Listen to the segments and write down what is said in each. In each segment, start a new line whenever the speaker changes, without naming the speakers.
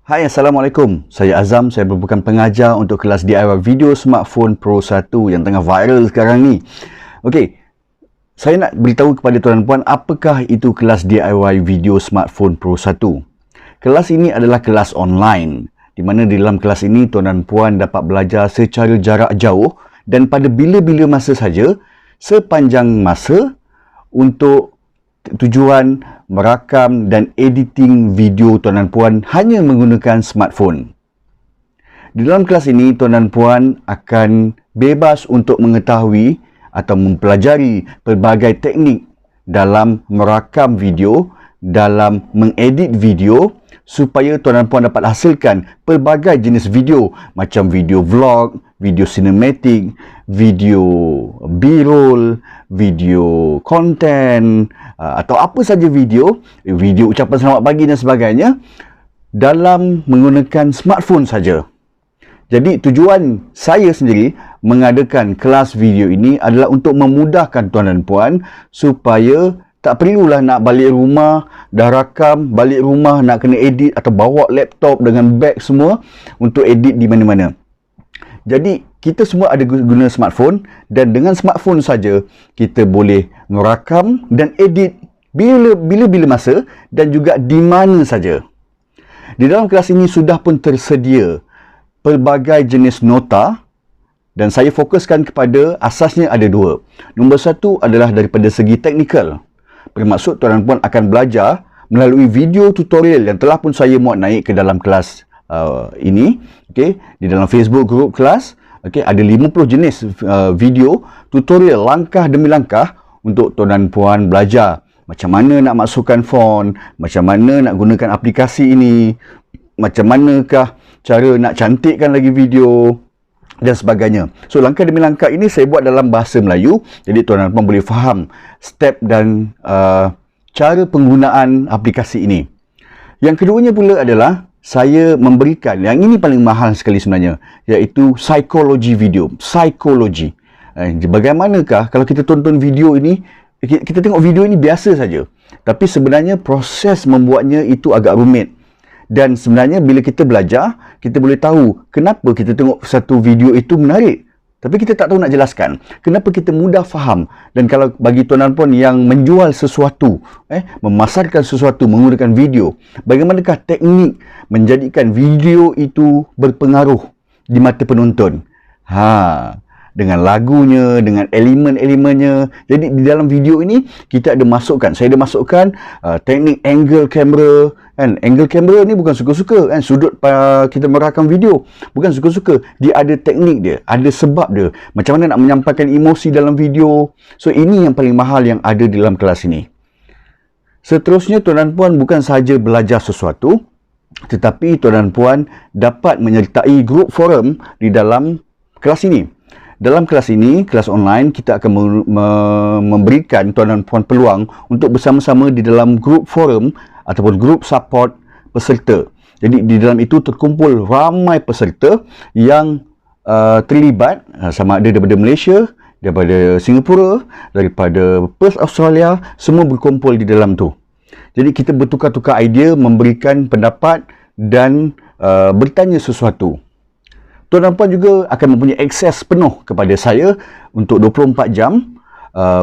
Hai, Assalamualaikum. Saya Azam, saya merupakan pengajar untuk kelas DIY Video Smartphone Pro 1 yang tengah viral sekarang ni. Okey, saya nak beritahu kepada tuan dan puan apakah itu kelas DIY Video Smartphone Pro 1. Kelas ini adalah kelas online, di mana di dalam kelas ini tuan dan puan dapat belajar secara jarak jauh dan pada bila-bila masa saja, sepanjang masa untuk tujuan merakam dan editing video tuan dan puan hanya menggunakan smartphone. Di dalam kelas ini, tuan dan puan akan bebas untuk mengetahui atau mempelajari pelbagai teknik dalam merakam video, dalam mengedit video supaya tuan dan puan dapat hasilkan pelbagai jenis video macam video vlog, video cinematic, video B-roll, video content atau apa saja video ucapan selamat pagi dan sebagainya dalam menggunakan smartphone saja. Jadi tujuan saya sendiri mengadakan kelas video ini adalah untuk memudahkan tuan dan puan supaya tak perlulah nak balik rumah, dah rakam, balik rumah nak kena edit atau bawa laptop dengan beg semua untuk edit di mana-mana. Jadi, kita semua ada guna smartphone dan dengan smartphone saja kita boleh merakam dan edit bila-bila masa dan juga di mana saja. Di dalam kelas ini sudah pun tersedia pelbagai jenis nota dan saya fokuskan kepada asasnya ada dua. Nombor satu adalah daripada segi teknikal. Bermaksud tuan dan puan akan belajar melalui video tutorial yang telah pun saya muat naik ke dalam kelas ini, okey, di dalam Facebook group kelas. Okey, ada 50 jenis video tutorial langkah demi langkah untuk tuan dan puan belajar macam mana nak masukkan font, macam mana nak gunakan aplikasi ini, macam manakah cara nak cantikkan lagi video dan sebagainya. So, langkah demi langkah ini saya buat dalam bahasa Melayu. Jadi, tuan dan puan boleh faham step dan cara penggunaan aplikasi ini. Yang keduanya pula adalah saya memberikan, yang ini paling mahal sekali sebenarnya, iaitu psikologi video. Psikologi. Bagaimanakah kalau kita tonton video ini, kita tengok video ini biasa saja. Tapi sebenarnya proses membuatnya itu agak rumit. Dan sebenarnya bila kita belajar, kita boleh tahu kenapa kita tengok satu video itu menarik. Tapi kita tak tahu nak jelaskan. Kenapa kita mudah faham. Dan kalau bagi tuan dan puan yang menjual sesuatu, memasarkan sesuatu menggunakan video, bagaimanakah teknik menjadikan video itu berpengaruh di mata penonton? Dengan lagunya, dengan elemen-elemennya. Jadi di dalam video ini kita ada masukkan, saya ada masukkan teknik angle camera. Angle camera ni bukan suka-suka sudut kita merakam video bukan suka-suka, dia ada teknik dia, ada sebab dia, macam mana nak menyampaikan emosi dalam video. So ini yang paling mahal yang ada di dalam kelas ini. Seterusnya tuan dan puan bukan sahaja belajar sesuatu, tetapi tuan dan puan dapat menyertai grup forum di dalam kelas ini. Dalam kelas ini, kelas online, kita akan memberikan tuan dan puan peluang untuk bersama-sama di dalam grup forum ataupun grup support peserta. Jadi di dalam itu terkumpul ramai peserta yang terlibat, sama ada daripada Malaysia, daripada Singapura, daripada Perth, Australia, semua berkumpul di dalam tu. Jadi kita bertukar-tukar idea, memberikan pendapat dan bertanya sesuatu. Tuan dan puan juga akan mempunyai akses penuh kepada saya untuk 24 jam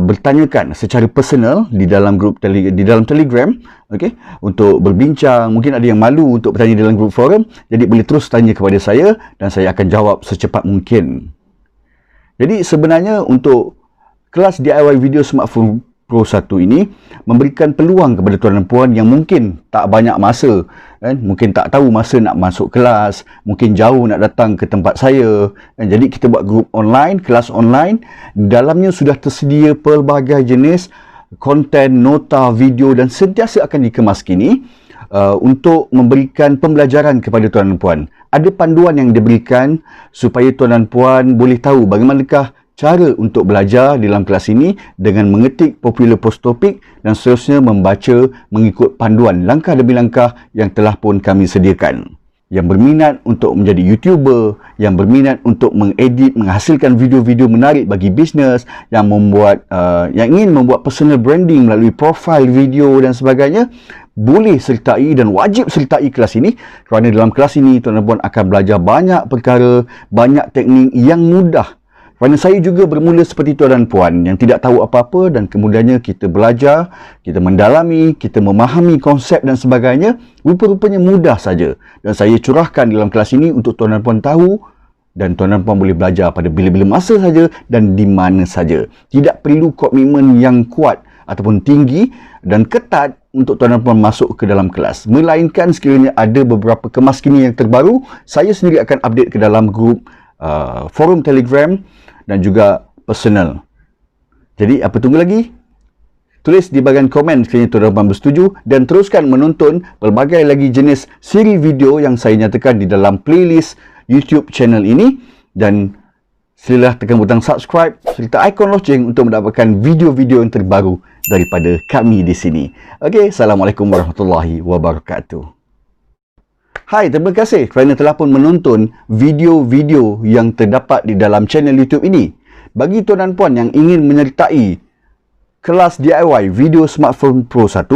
bertanyakan secara personal di dalam grup di dalam Telegram, okey, untuk berbincang. Mungkin ada yang malu untuk bertanya di dalam grup forum, jadi boleh terus tanya kepada saya dan saya akan jawab secepat mungkin. Jadi sebenarnya untuk kelas DIY Video Smartphone Pro 1 ini memberikan peluang kepada tuan dan puan yang mungkin tak banyak masa, mungkin tak tahu masa nak masuk kelas, mungkin jauh nak datang ke tempat saya, jadi kita buat grup online, kelas online. Dalamnya sudah tersedia pelbagai jenis konten, nota, video dan sentiasa akan dikemas kini untuk memberikan pembelajaran kepada tuan dan puan. Ada panduan yang diberikan supaya tuan dan puan boleh tahu bagaimanakah cara untuk belajar dalam kelas ini dengan mengetik popular post topik dan seterusnya membaca mengikut panduan langkah demi langkah yang telah pun kami sediakan. Yang berminat untuk menjadi YouTuber, yang berminat untuk mengedit, menghasilkan video-video menarik bagi bisnes, yang ingin membuat personal branding melalui profil video dan sebagainya, boleh sertai dan wajib sertai kelas ini, kerana dalam kelas ini tuan dan puan akan belajar banyak perkara, banyak teknik yang mudah. Kerana saya juga bermula seperti tuan dan puan yang tidak tahu apa-apa, dan kemudiannya kita belajar, kita mendalami, kita memahami konsep dan sebagainya, rupa-rupanya mudah saja. Dan saya curahkan dalam kelas ini untuk tuan dan puan tahu, dan tuan dan puan boleh belajar pada bila-bila masa saja dan di mana saja. Tidak perlu komitmen yang kuat ataupun tinggi dan ketat untuk tuan dan puan masuk ke dalam kelas. Melainkan sekiranya ada beberapa kemaskinian yang terbaru, saya sendiri akan update ke dalam grup forum Telegram dan juga personal. Jadi apa tunggu lagi? Tulis di bahagian komen sekiranya tuan dan puan bersetuju, dan teruskan menonton pelbagai lagi jenis siri video yang saya nyatakan di dalam playlist YouTube channel ini, dan silalah tekan butang subscribe serta ikon loceng untuk mendapatkan video-video yang terbaru daripada kami di sini. Okey, Assalamualaikum warahmatullahi wabarakatuh. Hai, terima kasih kerana telah pun menonton video-video yang terdapat di dalam channel YouTube ini. Bagi tuan dan puan yang ingin menyertai kelas DIY video smartphone Pro 1,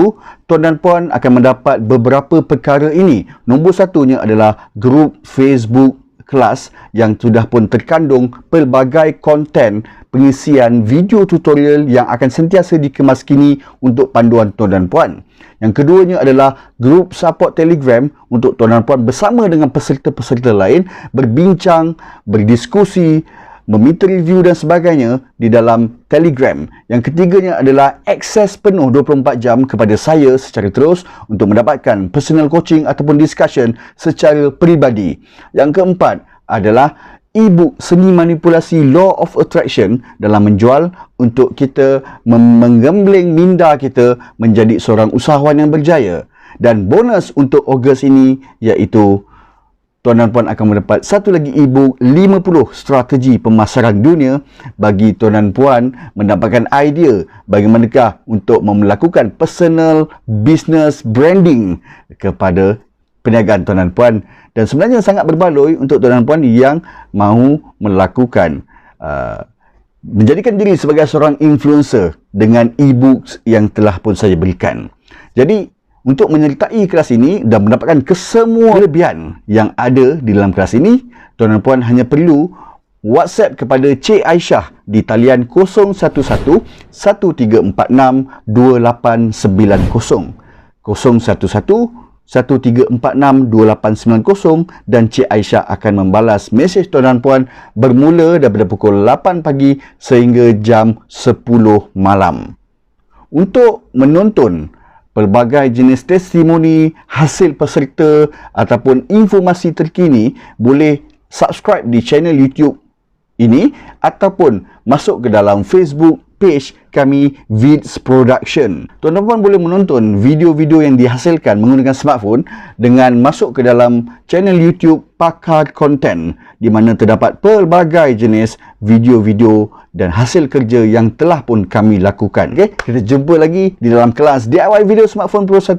tuan dan puan akan mendapat beberapa perkara ini. Nombor satunya adalah grup Facebook kelas yang sudah pun terkandung pelbagai konten pengisian video tutorial yang akan sentiasa dikemaskini untuk panduan tuan dan puan. Yang keduanya adalah grup support Telegram untuk tuan dan puan bersama dengan peserta-peserta lain berbincang, berdiskusi, meminta review dan sebagainya di dalam Telegram. Yang ketiganya adalah akses penuh 24 jam kepada saya secara terus untuk mendapatkan personal coaching ataupun discussion secara peribadi. Yang keempat adalah e-book Seni Manipulasi Law of Attraction dalam menjual untuk kita menggembling minda kita menjadi seorang usahawan yang berjaya. Dan bonus untuk Ogos ini iaitu tuan dan puan akan mendapat satu lagi e-book 50 strategi pemasaran dunia bagi tuan dan puan mendapatkan idea bagaimanakah untuk melakukan personal business branding kepada perniagaan tuan dan puan. Dan sebenarnya sangat berbaloi untuk tuan dan puan yang mahu melakukan menjadikan diri sebagai seorang influencer dengan e-books yang telah pun saya berikan. Jadi untuk menyertai kelas ini dan mendapatkan kesemua kelebihan yang ada di dalam kelas ini, tuan dan puan hanya perlu WhatsApp kepada Cik Aisyah di talian 011 1346 2890. 011 1346 2890, dan Cik Aisyah akan membalas mesej tuan dan puan bermula daripada pukul 8 pagi sehingga jam 10 malam. Untuk menonton pelbagai jenis testimoni, hasil peserta ataupun informasi terkini, boleh subscribe di channel YouTube ini ataupun masuk ke dalam Facebook page kami Vids Production. Tuan dan puan boleh menonton video-video yang dihasilkan menggunakan smartphone dengan masuk ke dalam channel YouTube Pakar Konten, di mana terdapat pelbagai jenis video-video dan hasil kerja yang telah pun kami lakukan. Okay? Kita jumpa lagi di dalam kelas DIY Video Smartphone Pro 1